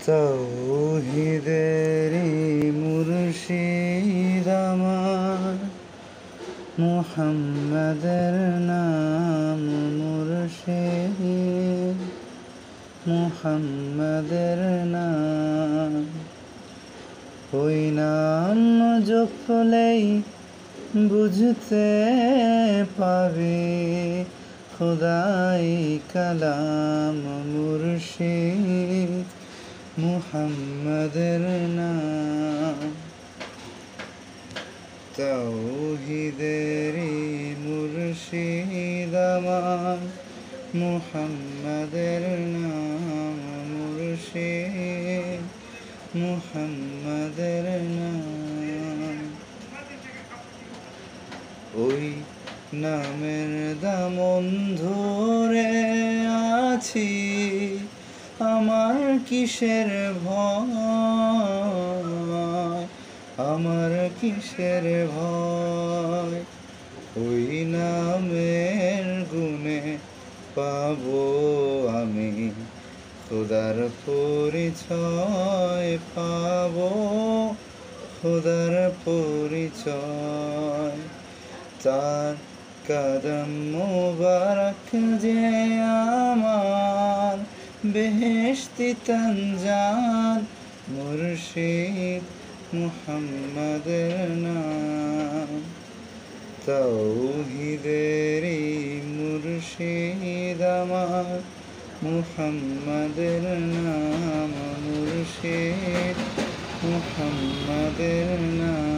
তৌহিদেরি মুর্শিদ আমার, মুহাম্মাদের নাম মুর্শিদ, মুহাম্মাদের নাম। ওই নাম জপলেই বুঝতে পাবি খোদাই কালাম মুর্শিদ, মুহাম্মাদের নাম। তাওহীদেরি মুর্শিদ আমার, মুহাম্মাদের নাম মুর্শিদ, মুহাম্মাদের নাম। ওই নামের দামন ধরে আছি, আমার কিসের ভয়, আমার কিসের ভয়। ওই নামের গুণে পাবো আমি খোদার পরিচয়, পাবো খোদার পরিচয়। তার কদম মুবারক যে আমার বেহেশতি তঞ্জান মুর্শিদ, মুহাম্মাদের নাম। তাওহীদেরি মুর্শিদ আমার, মুহাম্মাদের নাম মুর্শিদ, মুহাম্মাদের নাম।